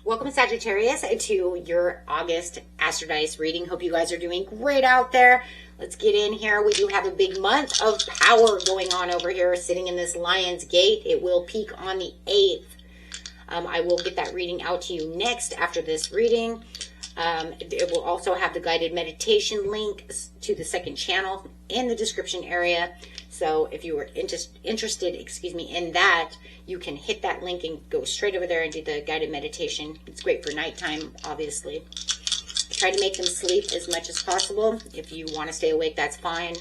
Welcome, Sagittarius, to your August Astrology reading. Hope you guys are doing great out there. Let's get in here. We do have a big month of power going on over here, sitting in this Lion's Gate. It will peak on the 8th. I will get that reading out to you next after this reading. It will also have the guided meditation link to the second channel in the description area. So if you were interested, in that, you can hit that link and go straight over there and do the guided meditation. It's great for nighttime, obviously. I try to make them sleep as much as possible. If you want to stay awake, that's fine.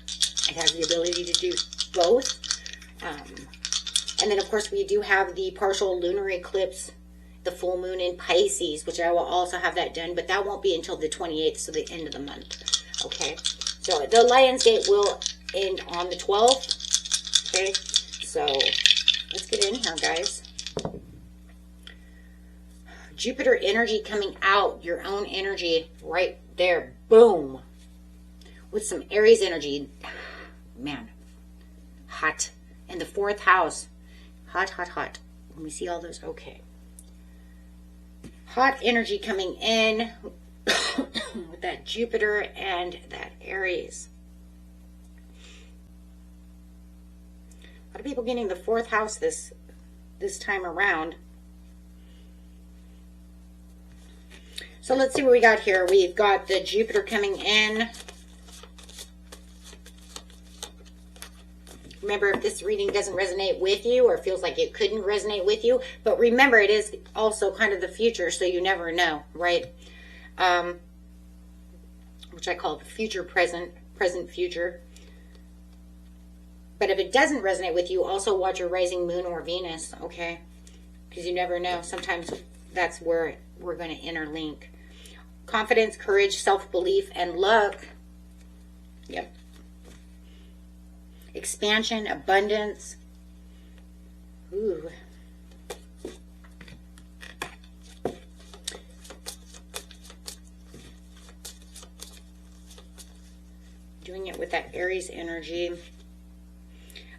It has the ability to do both. And then, of course, we do have the partial lunar eclipse, the full moon in Pisces, which I will also have that done, but that won't be until the 28th, so the end of the month. Okay, so the Lion's Gate will end on the 12th. Okay, so let's get in here, guys. Jupiter energy coming out, your own energy right there. Boom. With some Aries energy. Man, hot. In the 4th house. Hot, hot, hot. Let me see all those. Okay. Hot energy coming in with that Jupiter and that Aries. A lot of people getting the 4th house this time around. So let's see what we got here. We've got the Jupiter coming in. Remember, if this reading doesn't resonate with you or feels like it couldn't resonate with you, but remember, it is also kind of the future, so you never know, right? Which I call the future present, present future. But if it doesn't resonate with you, also watch your rising moon or Venus, okay? Because you never know. Sometimes that's where we're going to interlink. Confidence, courage, self-belief, and luck. Yep. Expansion, abundance. Ooh. Doing it with that Aries energy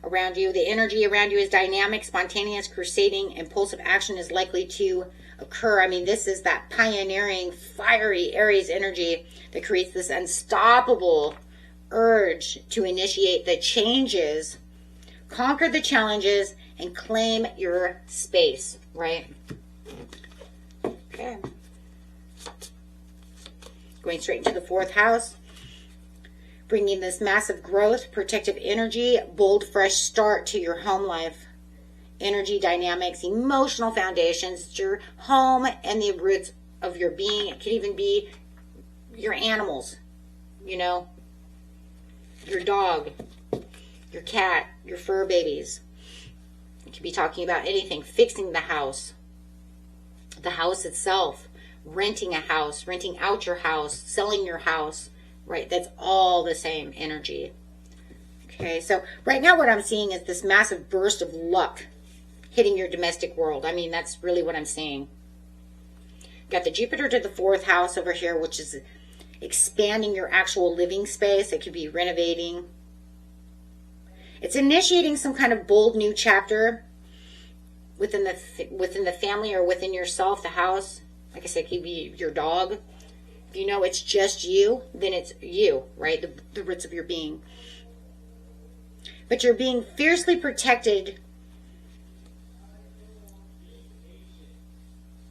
around you. The energy around you is dynamic, spontaneous, crusading, impulsive action is likely to occur. I mean, this is that pioneering, fiery Aries energy that creates this unstoppable urge to initiate the changes, conquer the challenges, and claim your space, right? Okay. Going straight into the 4th house. Bringing this massive growth, protective energy, bold, fresh start to your home life. Energy, dynamics, emotional foundations. It's your home and the roots of your being. It could even be your animals, you know, your dog, your cat, your fur babies. You could be talking about anything. Fixing the house itself, renting a house, renting out your house, selling your house. Right, that's all the same energy. Okay, so right now what I'm seeing is this massive burst of luck hitting your domestic world. I mean, that's really what I'm seeing. Got the Jupiter to the 4th house over here, which is expanding your actual living space. It could be renovating. It's initiating some kind of bold new chapter within the family or within yourself, the house. Like I said, it could be your dog. If you know it's just you, then it's you, right? The roots of your being. But you're being fiercely protected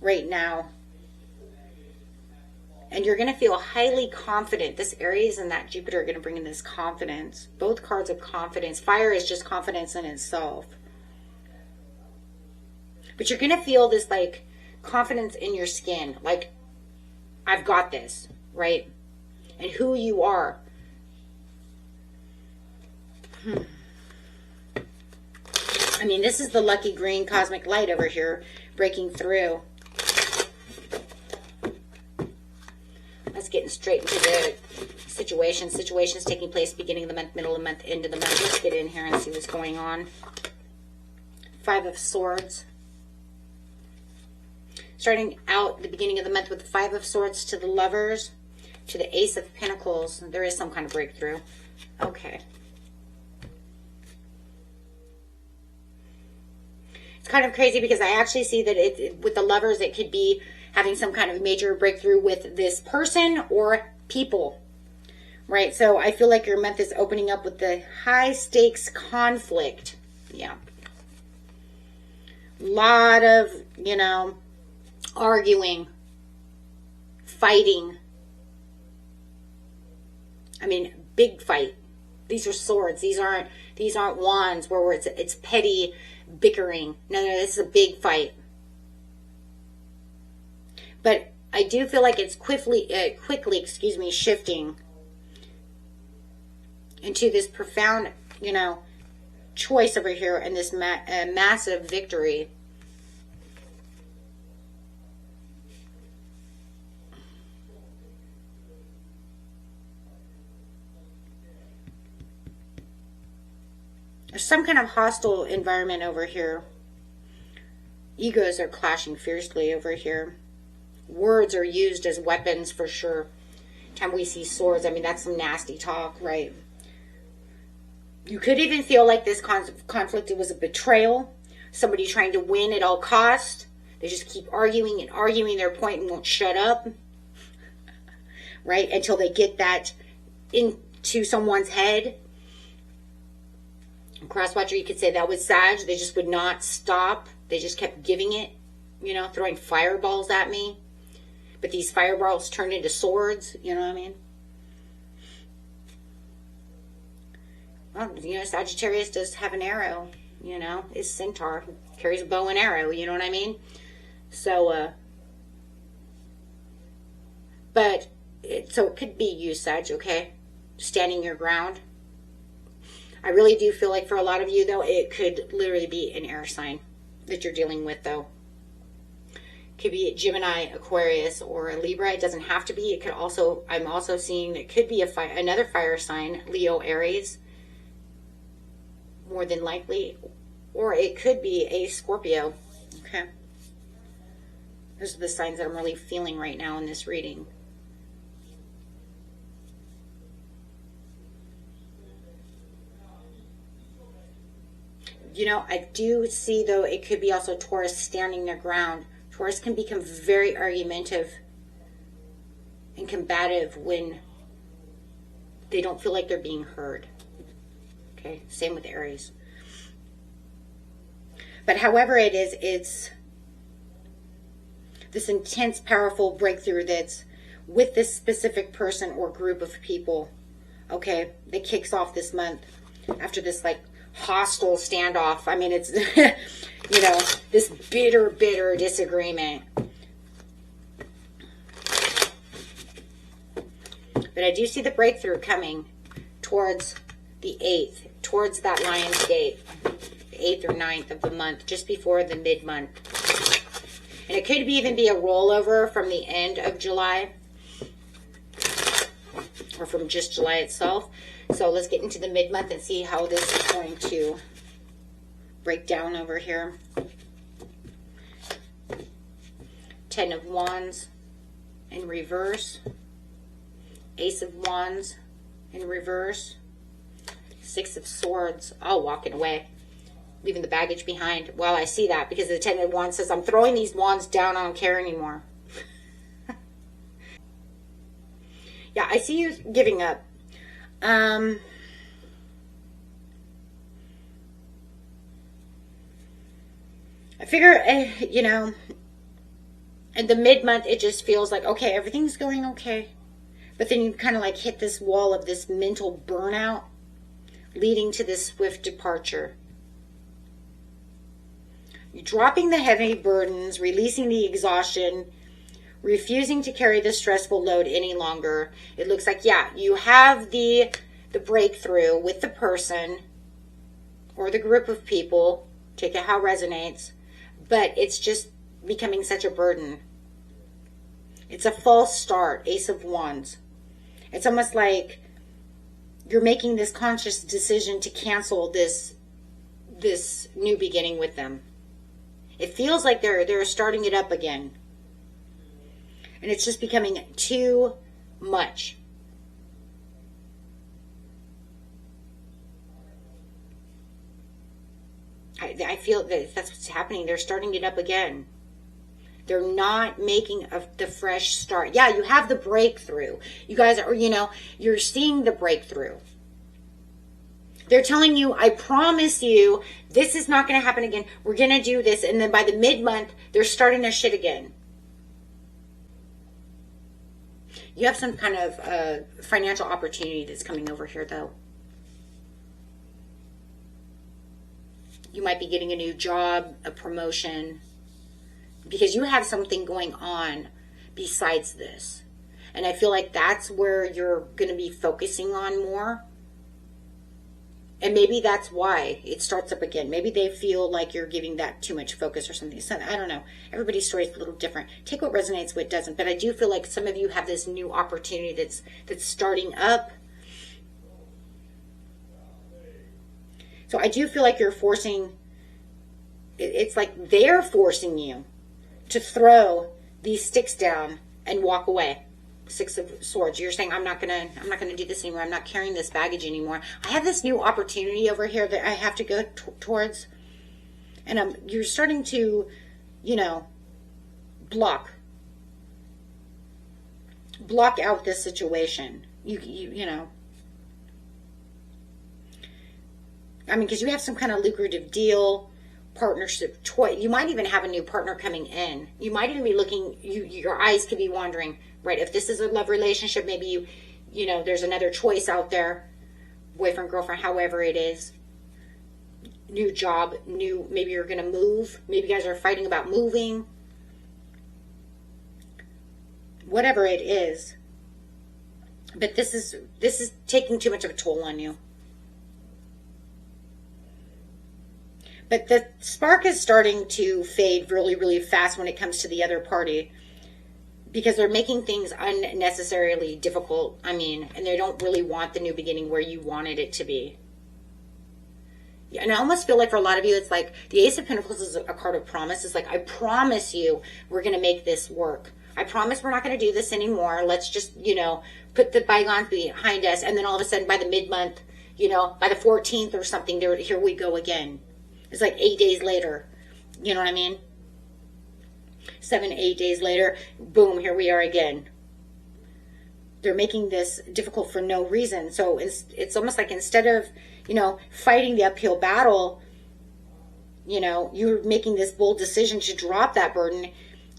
right now. And you're going to feel highly confident. This Aries and that Jupiter are going to bring in this confidence. Both cards of confidence. Fire is just confidence in itself. But you're going to feel this like confidence in your skin. Like, I've got this, right? And who you are. I mean, this is the lucky green cosmic light over here breaking through. Let's get straight into the situation. Situations taking place beginning of the month, middle of the month, end of the month. Let's get in here and see what's going on. 5 of Swords. Starting out the beginning of the month with the 5 of Swords to the Lovers, to the Ace of Pentacles. There is some kind of breakthrough. Okay. It's kind of crazy because I actually see that with the Lovers, it could be having some kind of major breakthrough with this person or people, right? So I feel like your month is opening up with the high stakes conflict. Yeah. Lot of, you know, arguing, fighting. I mean, big fight. These are swords. These aren't wands where it's petty bickering. No, this is a big fight. But I do feel like it's quickly, shifting into this profound, you know, choice over here and this massive victory. There's some kind of hostile environment over here. Egos are clashing fiercely over here. Words are used as weapons for sure. Time we see swords, I mean, that's some nasty talk, right? You could even feel like this conflict, it was a betrayal. Somebody trying to win at all costs. They just keep arguing and arguing their point and won't shut up. Right? Until they get that into someone's head. Crosswatcher, you could say that was Sag. They just would not stop. They just kept giving it, you know, throwing fireballs at me. But these fireballs turned into swords, you know what I mean? Well, you know, Sagittarius does have an arrow, you know, is centaur, carries a bow and arrow, you know what I mean? So, so it could be you, Sag, okay? Standing your ground. I really do feel like for a lot of you, though, it could literally be an air sign that you're dealing with, though. Could be a Gemini, Aquarius, or a Libra. It doesn't have to be. It could also, I'm also seeing it could be another fire sign, Leo, Aries, more than likely. Or it could be a Scorpio. Okay. Those are the signs that I'm really feeling right now in this reading. You know, I do see, though, it could be also Taurus standing their ground. Taurus can become very argumentative and combative when they don't feel like they're being heard. Okay, same with Aries. But however it is, it's this intense, powerful breakthrough that's with this specific person or group of people, okay, that kicks off this month after this, like, hostile standoff. I mean, it's, you know, this bitter disagreement. But I do see the breakthrough coming towards the 8th, towards that Lion's Gate, the 8th or 9th of the month, just before the mid-month. And it could even be a rollover from the end of July, or from just July itself. So let's get into the mid-month and see how this is going to break down over here. 10 of Wands in reverse. Ace of Wands in reverse. 6 of Swords. Oh, walking away. Leaving the baggage behind. Well, I see that because the 10 of Wands says, I'm throwing these wands down. I don't care anymore. Yeah, I see you giving up. I figure, you know, in the mid-month, it just feels like, okay, everything's going okay. But then you kind of like hit this wall of this mental burnout, leading to this swift departure. You're dropping the heavy burdens, releasing the exhaustion, refusing to carry the stressful load any longer. It looks like, yeah, you have the breakthrough with the person or the group of people. Take it how it resonates. But it's just becoming such a burden. It's a false start. Ace of Wands. It's almost like you're making this conscious decision to cancel this new beginning with them. It feels like they're starting it up again. And it's just becoming too much. I feel that that's what's happening. They're starting it up again. They're not making the fresh start. Yeah, you have the breakthrough. You guys are, you're seeing the breakthrough. They're telling you, I promise you, this is not going to happen again. We're going to do this. And then by the mid-month, they're starting their shit again. You have some kind of financial opportunity that's coming over here, though. You might be getting a new job, a promotion, because you have something going on besides this. And I feel like that's where you're going to be focusing on more. And maybe that's why it starts up again. Maybe they feel like you're giving that too much focus or something. So, I don't know. Everybody's story is a little different. Take what resonates, what doesn't. But I do feel like some of you have this new opportunity that's starting up. So I do feel like you're forcing, it's like they're forcing you to throw these sticks down and walk away. Six of Swords. You're saying, I'm not gonna do this anymore. I'm not carrying this baggage anymore. I have this new opportunity over here that I have to go towards, and you're starting to, block out this situation. You know. I mean, because you have some kind of lucrative deal, partnership, choice. You might even have a new partner coming in. You might even be looking. Your eyes could be wandering. Right, if this is a love relationship, maybe there's another choice out there, boyfriend, girlfriend, however it is. New job, maybe you're gonna move. Maybe you guys are fighting about moving. Whatever it is, but this is taking too much of a toll on you. But the spark is starting to fade really, really fast when it comes to the other party. Because they're making things unnecessarily difficult. I mean, and they don't really want the new beginning where you wanted it to be. And I almost feel like for a lot of you, it's like the Ace of Pentacles is a card of promise. It's like, I promise you we're going to make this work. I promise we're not going to do this anymore. Let's just, put the bygones behind us. And then all of a sudden by the mid-month, by the 14th or something, here we go again. It's like 8 days later. You know what I mean? 7, 8 days later, boom, here we are again. They're making this difficult for no reason. So it's almost like instead of, fighting the uphill battle, you're making this bold decision to drop that burden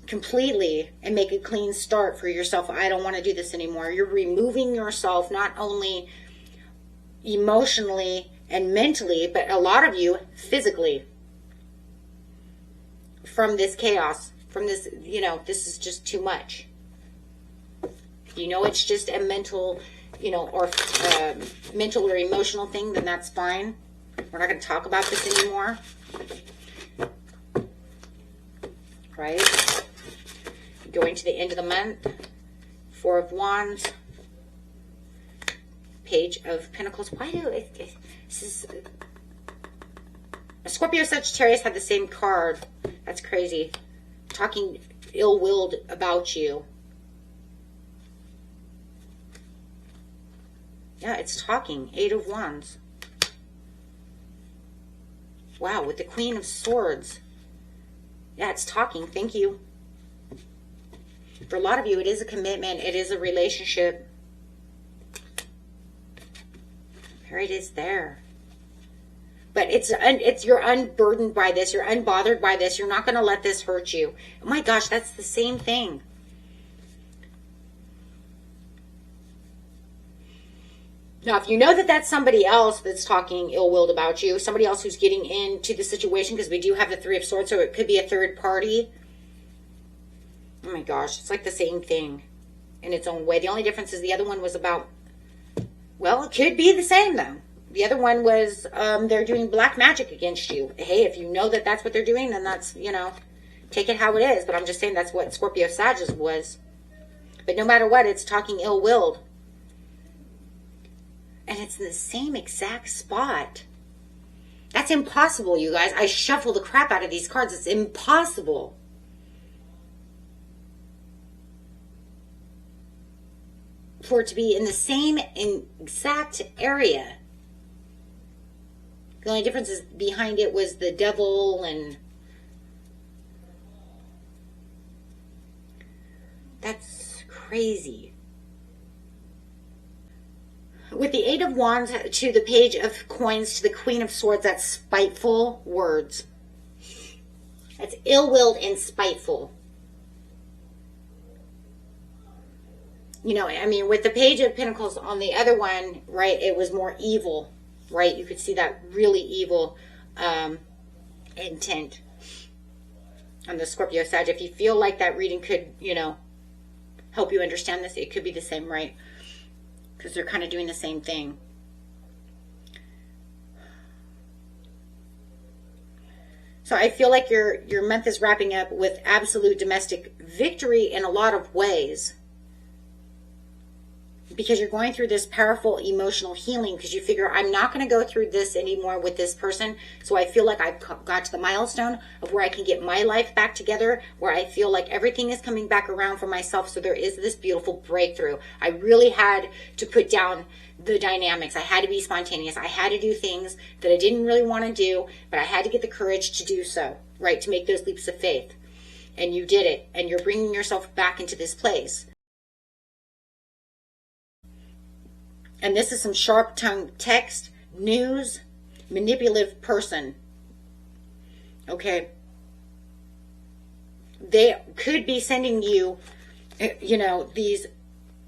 completely and make a clean start for yourself. I don't want to do this anymore. You're removing yourself not only emotionally and mentally, but a lot of you physically from this chaos. From this, this is just too much. It's just a mental, or mental or emotional thing, then that's fine. We're not going to talk about this anymore. Right? Going to the end of the month. 4 of Wands. Page of Pentacles. Why do this is... Scorpio, Sagittarius had the same card. That's crazy. Talking ill-willed about you. Yeah, it's talking. 8 of Wands. Wow, with the Queen of Swords. Yeah, it's talking. Thank you. For a lot of you, it is a commitment. It is a relationship. There it is there. But you're unburdened by this. You're unbothered by this. You're not going to let this hurt you. Oh my gosh, that's the same thing. Now, if you know that that's somebody else that's talking ill-willed about you, somebody else who's getting into the situation, because we do have the 3 of Swords, so it could be a third party. Oh my gosh, it's like the same thing in its own way. The only difference is the other one was about, well, it could be the same though. The other one was they're doing black magic against you. Hey, if you know that that's what they're doing, then that's, take it how it is. But I'm just saying that's what Scorpio Sagittarius was. But no matter what, it's talking ill-willed. And it's in the same exact spot. That's impossible, you guys. I shuffle the crap out of these cards. It's impossible. For it to be in the same exact area. The only difference is behind it was the devil, and that's crazy. With the Eight of Wands to the Page of Coins to the Queen of Swords, that's spiteful words. That's ill-willed and spiteful. You know, I mean, with the Page of Pentacles on the other one, right, it was more evil, right? You could see that really evil intent on the Scorpio Sag. If you feel like that reading could, you know, help you understand this, it could be the same, right? Because they're kind of doing the same thing. So I feel like your month is wrapping up with absolute domestic victory in a lot of ways, because you're going through this powerful emotional healing, because you figure, I'm not going to go through this anymore with this person. So I feel like I've got to the milestone of where I can get my life back together, where I feel like everything is coming back around for myself. So there is this beautiful breakthrough. I really had to put down the dynamics. I had to be spontaneous. I had to do things that I didn't really want to do, but I had to get the courage to do so, right? To make those leaps of faith. And you did it. And you're bringing yourself back into this place. And this is some sharp-tongued text, news, manipulative person. Okay. They could be sending you, you know, these,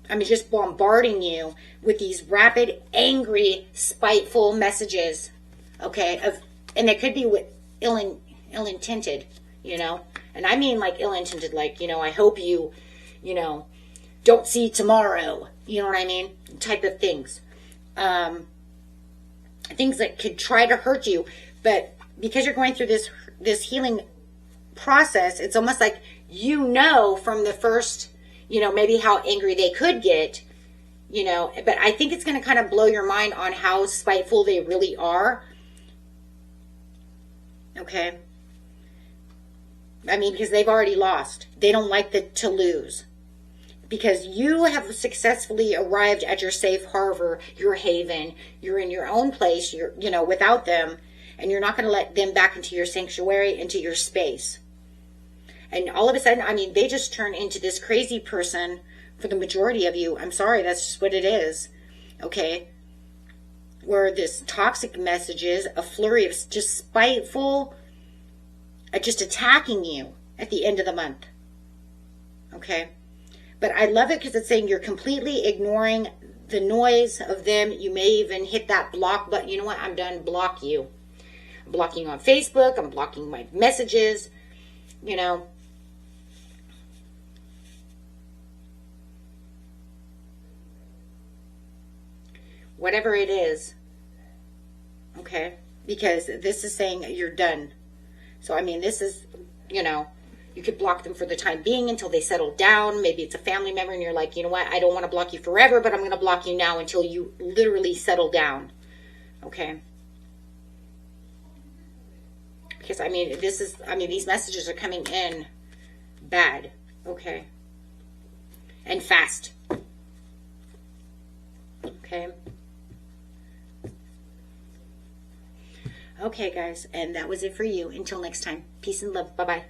I mean, just bombarding you with these rapid, angry, spiteful messages. Okay. And they could be with ill-intended, you know. And I mean like ill-intended, like, you know, I hope you, you know, don't see tomorrow. You know what I mean? Type of things. Things that could try to hurt you. But because you're going through this healing process, it's almost like, you know, from the first, you know, maybe how angry they could get, you know. But I think it's going to kind of blow your mind on how spiteful they really are. Okay? I mean, because they've already lost. They don't like to lose. Because you have successfully arrived at your safe harbor, your haven. You're in your own place, you're, you know, without them. And you're not going to let them back into your sanctuary, into your space. And all of a sudden, I mean, they just turn into this crazy person for the majority of you. I'm sorry, that's just what it is. Okay? Where this toxic messages, a flurry of just spiteful, just attacking you at the end of the month. Okay? But I love it because it's saying you're completely ignoring the noise of them. You may even hit that block button. You know what? I'm done. Block you. I'm blocking you on Facebook. I'm blocking my messages. You know. Whatever it is. Okay? Because this is saying you're done. So, I mean, this is, you know, you could block them for the time being until they settle down. Maybe it's a family member and you're like, you know what, I don't want to block you forever, but I'm going to block you now until you literally settle down. Okay? Because, I mean, these messages are coming in bad. Okay? And fast. Okay? Okay, guys. And that was it for you. Until next time. Peace and love. Bye-bye.